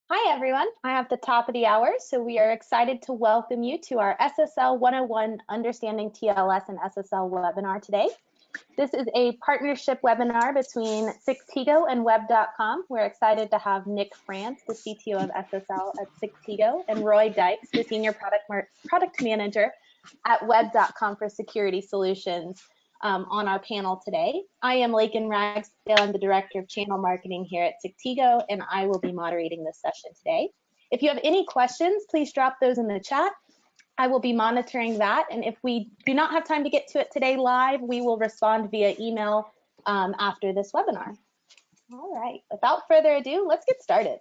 Hi, everyone. I have the top of the hour, so we are excited to welcome you to our SSL 101 Understanding TLS and SSL webinar today. This is a partnership webinar between Sectigo and web.com. We're excited to have Nick France, the CTO of SSL at Sectigo, and Roy Dykes, the Senior Product Manager at web.com for Security Solutions, on our panel today. I am Lakin Ragsdale. I'm the Director of Channel Marketing here at Sectigo, and I will be moderating this session today. If you have any questions, please drop those in the chat. I will be monitoring that, and if we do not have time to get to it today live, we will respond via email after this webinar. All right, without further ado, let's get started.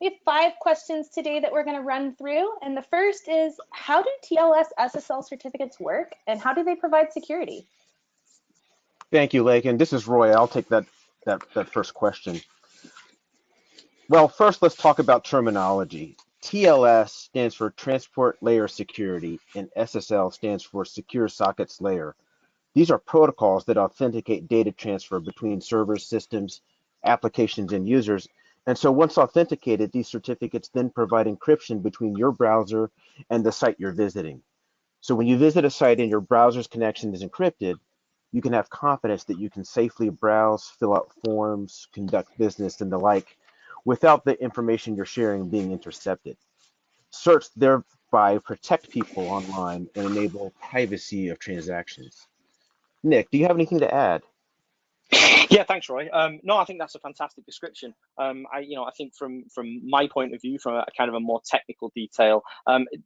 We have 5 questions today that we're going to run through, and the first is, how do TLS SSL certificates work, and how do they provide security? Thank you, Lakin. This is Roy. I'll take that first question. Well, first, let's talk about terminology. TLS stands for Transport Layer Security, and SSL stands for Secure Sockets Layer. These are protocols that authenticate data transfer between servers, systems, applications, and users. And so once authenticated, these certificates then provide encryption between your browser and the site you're visiting. So when you visit a site and your browser's connection is encrypted, you can have confidence that you can safely browse, fill out forms, conduct business, and the like, without the information you're sharing being intercepted. Certs thereby protect people online and enable privacy of transactions. Nick, do you have anything to add? Yeah, thanks, Roy. No, I think that's a fantastic description. I think from my point of view, from a kind of a more technical detail,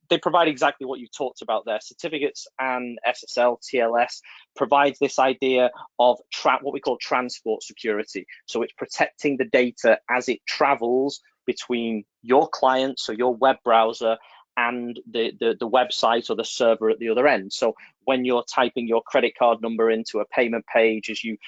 they provide exactly what you talked about there. Certificates and SSL, TLS provides this idea of what we call transport security. So it's protecting the data as it travels between your client, so your web browser, and the website or the server at the other end. So when you're typing your credit card number into a payment page, as you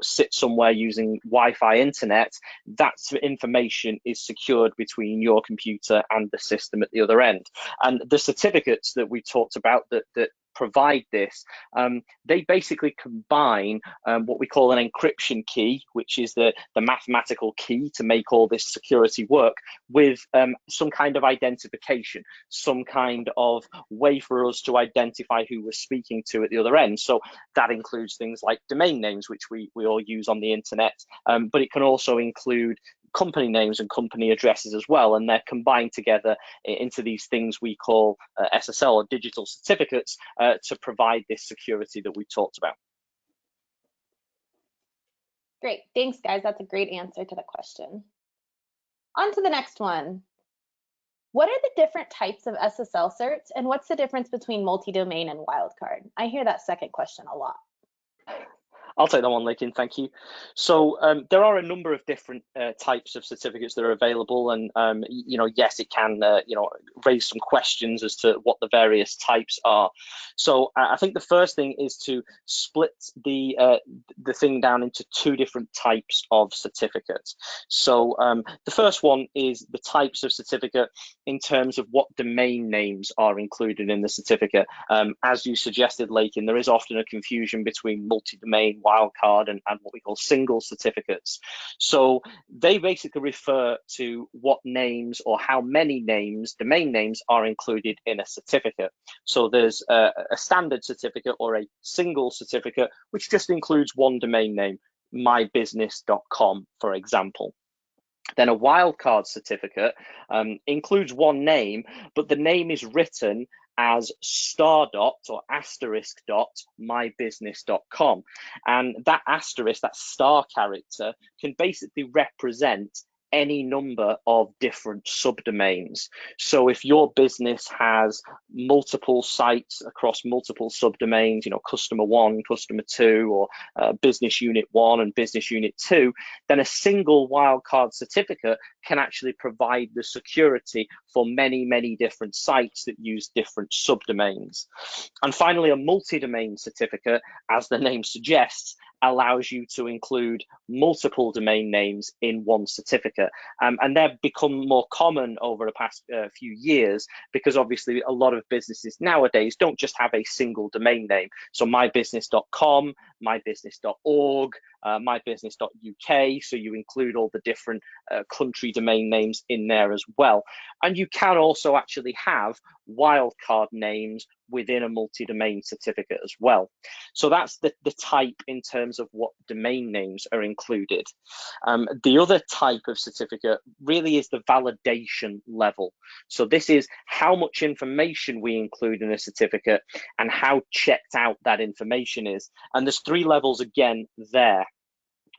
sit somewhere using Wi-Fi internet, that information is secured between your computer and the system at the other end. And the certificates that we talked about that provide this, they basically combine what we call an encryption key, which is the mathematical key to make all this security work, with some kind of identification, some kind of way for us to identify who we're speaking to at the other end. So that includes things like domain names, which we all use on the internet, but it can also include company names and company addresses as well, and they're combined together into these things we call SSL or digital certificates to provide this security that we talked about. Great, thanks guys, that's a great answer to the question. On to the next one. What are the different types of SSL certs, and what's the difference between multi-domain and wildcard? I hear that second question a lot. I'll take that one, Lakin, thank you. So there are a number of different types of certificates that are available, and yes, it can raise some questions as to what the various types are. So I think the first thing is to split the thing down into 2 different types of certificates. So the first one is the types of certificate in terms of what domain names are included in the certificate. As you suggested, Lakin, there is often a confusion between multi-domain, wildcard, and what we call single certificates. So they basically refer to what names or how many names, domain names, are included in a certificate. So there's a standard certificate or a single certificate, which just includes one domain name, mybusiness.com, for example. Then a wildcard certificate includes one name, but the name is written as *mybusiness.com. And that asterisk, that star character, can basically represent any number of different subdomains. So if your business has multiple sites across multiple subdomains, customer 1, customer 2, or business unit 1 and business unit 2, then a single wildcard certificate can actually provide the security for many, many different sites that use different subdomains. And finally, a multi-domain certificate, as the name suggests, allows you to include multiple domain names in one certificate. And they've become more common over the past few years, because obviously a lot of businesses nowadays don't just have a single domain name. So mybusiness.com mybusiness.org, mybusiness.uk, so you include all the different country domain names in there as well. And you can also actually have wildcard names within a multi-domain certificate as well. So that's the type in terms of what domain names are included. The other type of certificate really is the validation level. So this is how much information we include in a certificate and how checked out that information is. And there's 3 levels again there.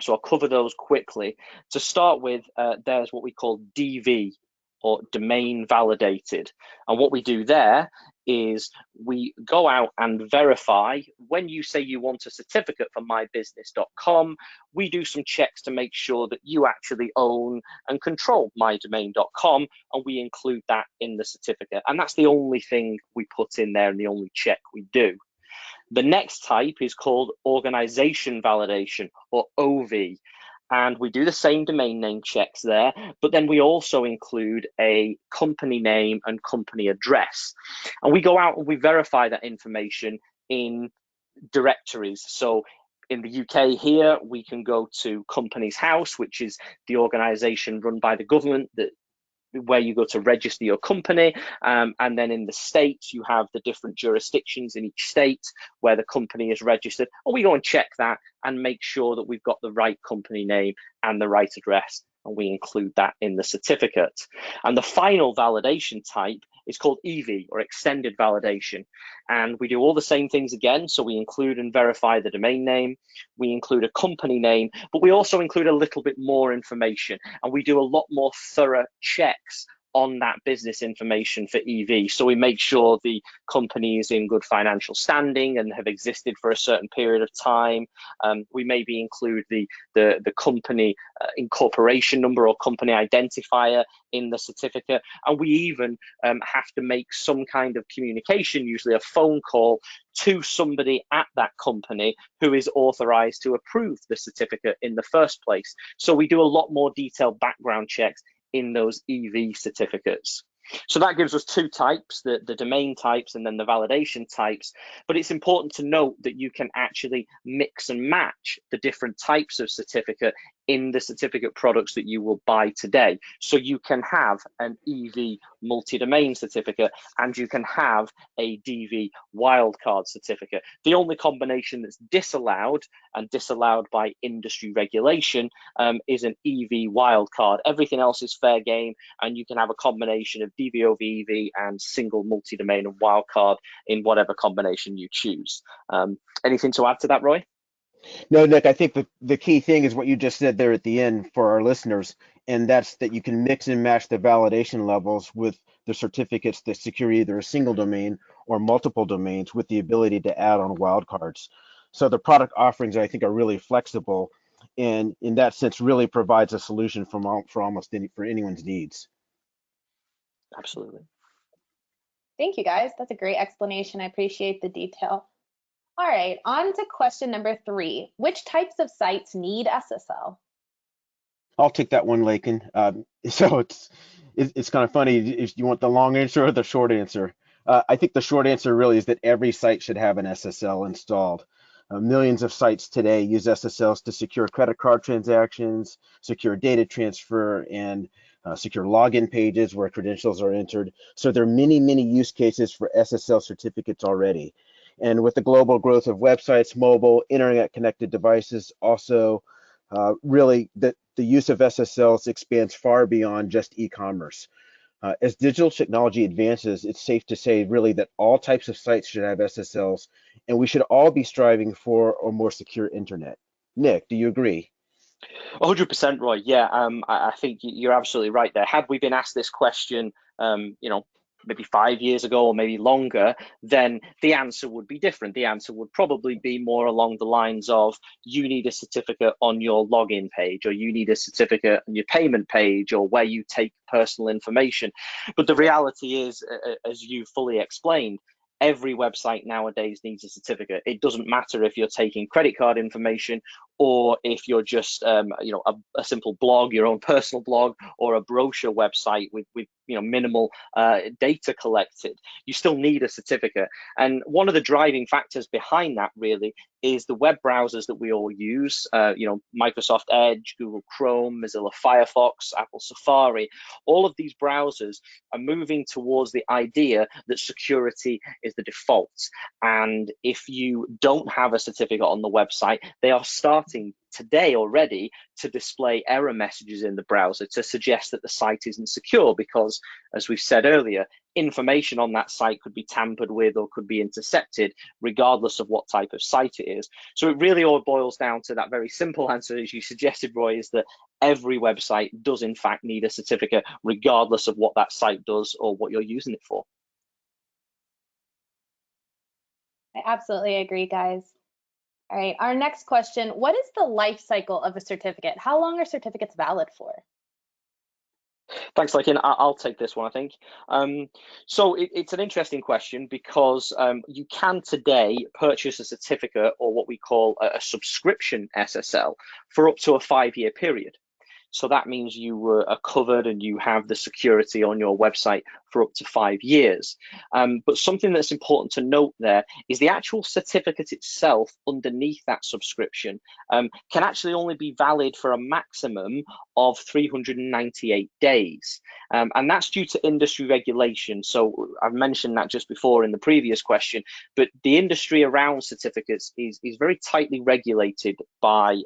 So I'll cover those quickly. To start with, there's what we call DV, or domain validated. And what we do there is we go out and verify. When you say you want a certificate for mybusiness.com, we do some checks to make sure that you actually own and control mydomain.com, and we include that in the certificate. And that's the only thing we put in there and the only check we do. The next type is called organization validation, or OV. And we do the same domain name checks there, but then we also include a company name and company address. And we go out and we verify that information in directories. So in the UK here, we can go to Companies House, which is the organization run by the government that where you go to register your company, and then in the States you have the different jurisdictions in each state where the company is registered, and we go and check that and make sure that we've got the right company name and the right address, and we include that in the certificate. And the final validation type is called EV, or extended validation, and we do all the same things again. So we include and verify the domain name, we include a company name, but we also include a little bit more information, and we do a lot more thorough checks on that business information for EV. So we make sure the company is in good financial standing and have existed for a certain period of time. We maybe include the company incorporation number or company identifier in the certificate. And we even have to make some kind of communication, usually a phone call, to somebody at that company who is authorized to approve the certificate in the first place. So we do a lot more detailed background checks in those EV certificates. So that gives us 2 types, the domain types and then the validation types. But it's important to note that you can actually mix and match the different types of certificate in the certificate products that you will buy today. So you can have an EV multi-domain certificate and you can have a DV wildcard certificate. The only combination that's disallowed and disallowed by industry regulation is an EV wildcard. Everything else is fair game, and you can have a combination of DV over EV and single multi-domain and wildcard in whatever combination you choose. Anything to add to that, Roy? No, Nick, I think the key thing is what you just said there at the end for our listeners, and that's that you can mix and match the validation levels with the certificates that secure either a single domain or multiple domains with the ability to add on wildcards. So the product offerings, I think, are really flexible, and in that sense really provides a solution for almost for anyone's needs. Absolutely. Thank you, guys. That's a great explanation. I appreciate the detail. All right, on to question number 3. Which types of sites need SSL? I'll take that one, Lakin. So it's kind of funny if you want the long answer or the short answer. I think the short answer really is that every site should have an SSL installed. Millions of sites today use SSLs to secure credit card transactions, secure data transfer, and secure login pages where credentials are entered. So there are many, many use cases for SSL certificates already. And with the global growth of websites, mobile, internet-connected devices, also really the use of SSLs expands far beyond just e-commerce. As digital technology advances, it's safe to say really that all types of sites should have SSLs, and we should all be striving for a more secure internet. Nick, do you agree? 100%, Roy. Yeah, I think you're absolutely right there. Had we been asked this question, maybe 5 years ago or maybe longer, then the answer would be different. The answer would probably be more along the lines of, you need a certificate on your login page, or you need a certificate on your payment page, or where you take personal information. But the reality is, as you fully explained, every website nowadays needs a certificate. It doesn't matter if you're taking credit card information or if you're just a simple blog, your own personal blog, or a brochure website with minimal data collected, you still need a certificate. And one of the driving factors behind that really is the web browsers that we all use, Microsoft Edge, Google Chrome, Mozilla Firefox, Apple Safari. All of these browsers are moving towards the idea that security is the default. And if you don't have a certificate on the website, they are starting today already to display error messages in the browser to suggest that the site isn't secure, because, as we've said earlier, information on that site could be tampered with or could be intercepted regardless of what type of site it is. So it really all boils down to that very simple answer, as you suggested, Roy, is that every website does in fact need a certificate regardless of what that site does or what you're using it for. I absolutely agree, guys. All right, our next question, what is the life cycle of a certificate? How long are certificates valid for? Thanks, Lakin. I'll take this one, I think. So it's an interesting question, because you can today purchase a certificate, or what we call a subscription SSL, for up to a 5-year period. So that means you are covered and you have the security on your website for up to 5 years. But something that's important to note there is the actual certificate itself underneath that subscription can actually only be valid for a maximum of 398 days. And that's due to industry regulation. So I've mentioned that just before in the previous question, but the industry around certificates is very tightly regulated by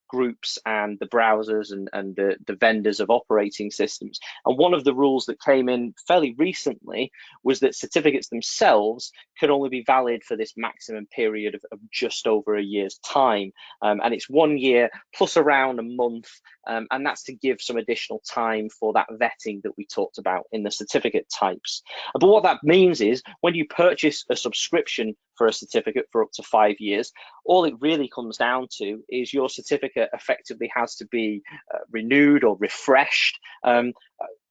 groups and the browsers and the vendors of operating systems. And one of the rules that came in fairly recently was that certificates themselves could only be valid for this maximum period of just over a year's time. And it's 1 year plus around a month, and that's to give some additional time for that vetting that we talked about in the certificate types. But what that means is, when you purchase a subscription for a certificate for up to 5 years, all it really comes down to is your certificate effectively has to be renewed or refreshed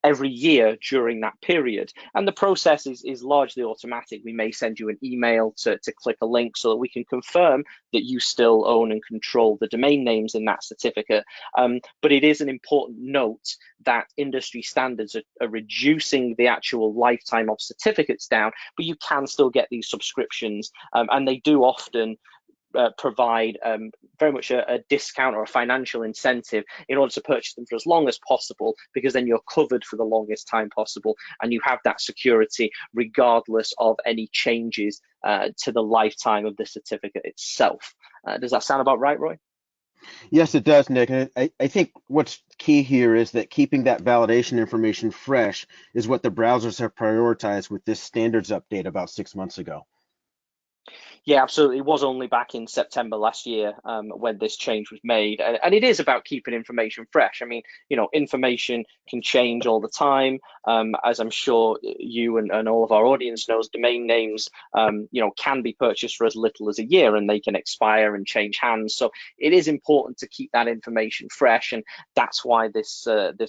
every year during that period. And the process is largely automatic. We may send you an email to click a link so that we can confirm that you still own and control the domain names in that certificate. But it is an important note that industry standards are reducing the actual lifetime of certificates down, but you can still get these subscriptions, and they do often provide very much a discount or a financial incentive in order to purchase them for as long as possible, because then you're covered for the longest time possible and you have that security regardless of any changes to the lifetime of the certificate itself. Does that sound about right, Roy? Yes, it does, Nick. And I think what's key here is that keeping that validation information fresh is what the browsers have prioritized with this standards update about 6 months ago. Yeah, absolutely. It was only back in September last year when this change was made. And it is about keeping information fresh. I mean, information can change all the time. As I'm sure you and all of our audience knows, domain names, can be purchased for as little as a year, and they can expire and change hands. So it is important to keep that information fresh. And that's why this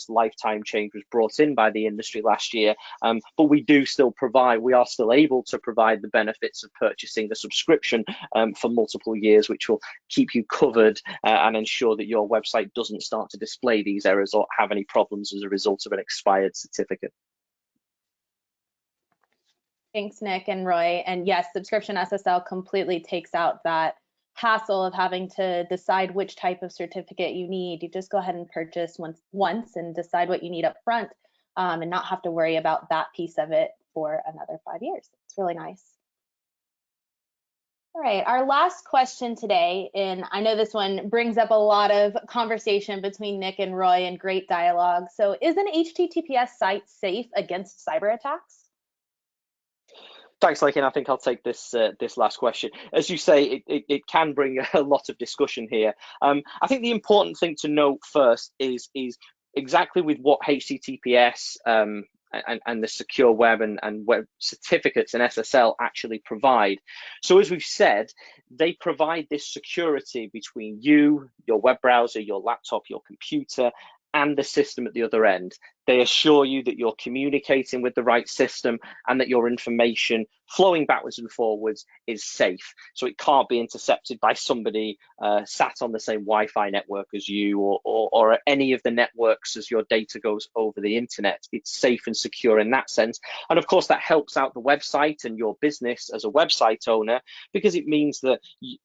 lifetime change was brought in by the industry last year. But we are still able to provide the benefits of purchasing the subscription for multiple years, which will keep you covered and ensure that your website doesn't start to display these errors or have any problems as a result of an expired certificate. Thanks, Nick and Roy. And yes, subscription SSL completely takes out that hassle of having to decide which type of certificate you need. You just go ahead and purchase once and decide what you need up front, and not have to worry about that piece of it for another 5 years. It's really nice. All right, our last question today, and I know this one brings up a lot of conversation between Nick and Roy and great dialogue. So, is an HTTPS site safe against cyber attacks? Thanks, Lakin. I think I'll take this last question. As you say, it can bring a lot of discussion here. I think the important thing to note first is exactly with what HTTPS and the secure web and web certificates and SSL actually provide. So as we've said, they provide this security between you, your web browser, your laptop, your computer, and the system at the other end. They assure you that you're communicating with the right system and that your information flowing backwards and forwards is safe. So it can't be intercepted by somebody sat on the same Wi-Fi network as you, or any of the networks as your data goes over the internet. It's safe and secure in that sense. And of course, that helps out the website and your business as a website owner, because it means that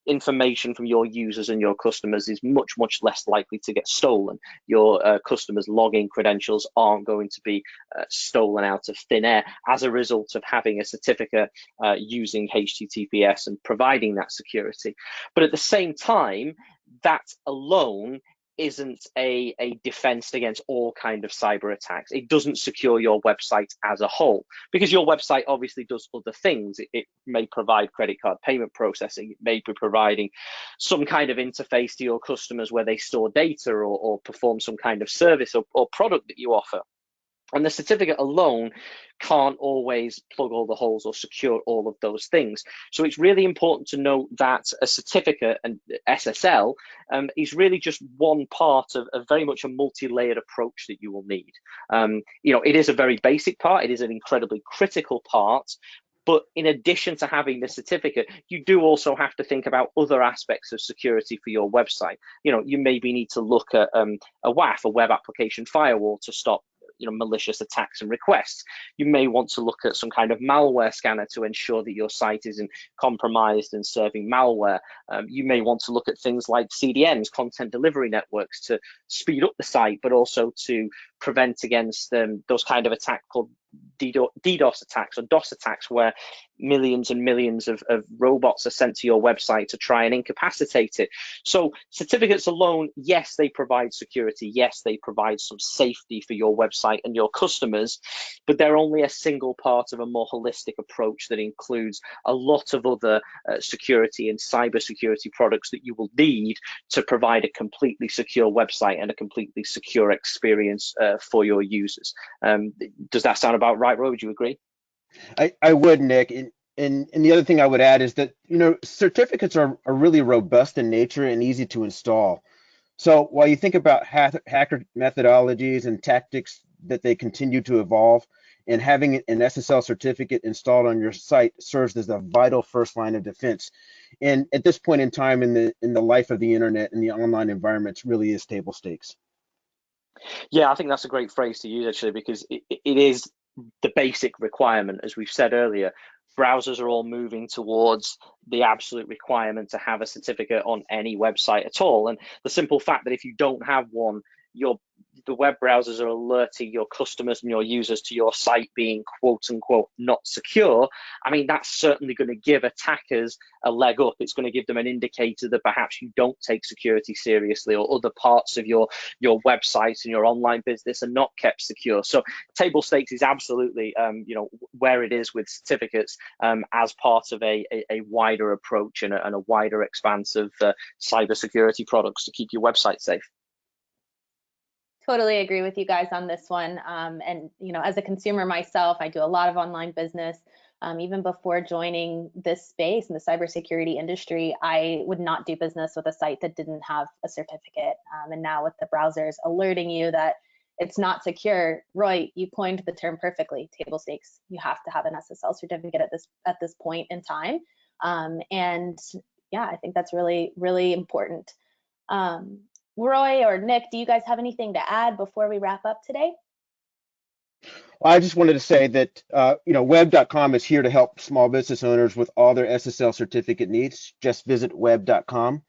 information from your users and your customers is much, much less likely to get stolen. Your customers' login credentials aren't going to be stolen out of thin air as a result of having a certificate using HTTPS and providing that security. But at the same time, that alone isn't a defense against all kind of cyber attacks. It doesn't secure your website as a whole, because your website obviously does other things. It may provide credit card payment processing. It may be providing some kind of interface to your customers where they store data, or perform some kind of service or product that you offer. And the certificate alone can't always plug all the holes or secure all of those things. So it's really important to note that a certificate and SSL is really just one part of very much a multi-layered approach that you will need. It is a very basic part. It is an incredibly critical part. But in addition to having the certificate, you do also have to think about other aspects of security for your website. You maybe need to look at a WAF, a web application firewall, to stop malicious attacks and requests. You may want to look at some kind of malware scanner to ensure that your site isn't compromised and serving malware. You may want to look at things like CDNs, content delivery networks, to speed up the site, but also to prevent against those kind of attacks called DDoS attacks or DOS attacks, where millions and millions of robots are sent to your website to try and incapacitate it. So certificates alone, yes, they provide security. Yes, they provide some safety for your website and your customers, but they're only a single part of a more holistic approach that includes a lot of other security and cybersecurity products that you will need to provide a completely secure website and a completely secure experience for your users. Does that sound about right, Roy? Would you agree? I would, Nick. And the other thing I would add is that, certificates are really robust in nature and easy to install. So while you think about hacker methodologies and tactics that they continue to evolve, and having an SSL certificate installed on your site serves as a vital first line of defense. And at this point in time in the life of the internet and the online environments, really is table stakes. Yeah, I think that's a great phrase to use, actually, because it is the basic requirement. As we've said earlier, browsers are all moving towards the absolute requirement to have a certificate on any website at all. And the simple fact that if you don't have one, the web browsers are alerting your customers and your users to your site being quote unquote not secure. I mean, that's certainly going to give attackers a leg up. It's going to give them an indicator that perhaps you don't take security seriously, or other parts of your website and your online business are not kept secure. So table stakes is absolutely where it is with certificates, as part of a wider approach and a wider expanse of cybersecurity products to keep your website safe. Totally agree with you guys on this one. And as a consumer myself, I do a lot of online business. Even before joining this space in the cybersecurity industry, I would not do business with a site that didn't have a certificate. And now with the browsers alerting you that it's not secure, Roy, you coined the term perfectly: table stakes. You have to have an SSL certificate at this point in time. And yeah, I think that's really, really important. Roy or Nick, do you guys have anything to add before we wrap up today? Well, I just wanted to say that web.com is here to help small business owners with all their SSL certificate needs. Just visit web.com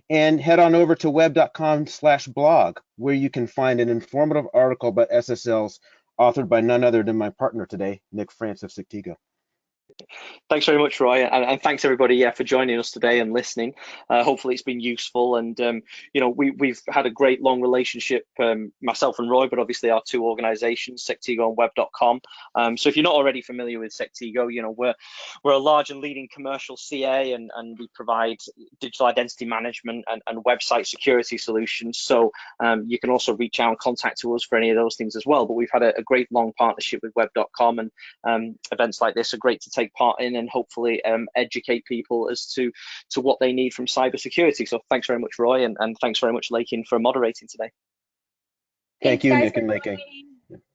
and head on over to web.com/blog, where you can find an informative article about SSLs authored by none other than my partner today, Nick France of Sectigo. Thanks very much, Roy, and thanks everybody for joining us today and listening. Hopefully it's been useful, and we've had a great long relationship, myself and Roy, but obviously our two organizations, Sectigo and web.com. So if you're not already familiar with Sectigo, we're a large and leading commercial CA, and we provide digital identity management and website security solutions. So you can also reach out and contact us for any of those things as well. But we've had a great long partnership with web.com, and events like this are great to take part in, and hopefully educate people as to what they need from cybersecurity. So thanks very much, Roy, and thanks very much, Lakin, for moderating today. Thank you, Nick and Lakin.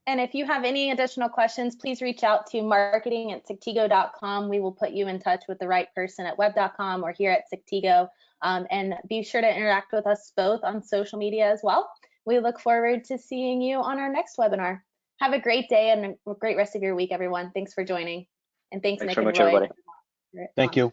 And if you have any additional questions, please reach out to marketing@sectigo.com. We will put you in touch with the right person at web.com or here at Sectigo. And be sure to interact with us both on social media as well. We look forward to seeing you on our next webinar. Have a great day and a great rest of your week, everyone. Thanks for joining. And thanks Nick very and much, Roy. everybody. Thank you.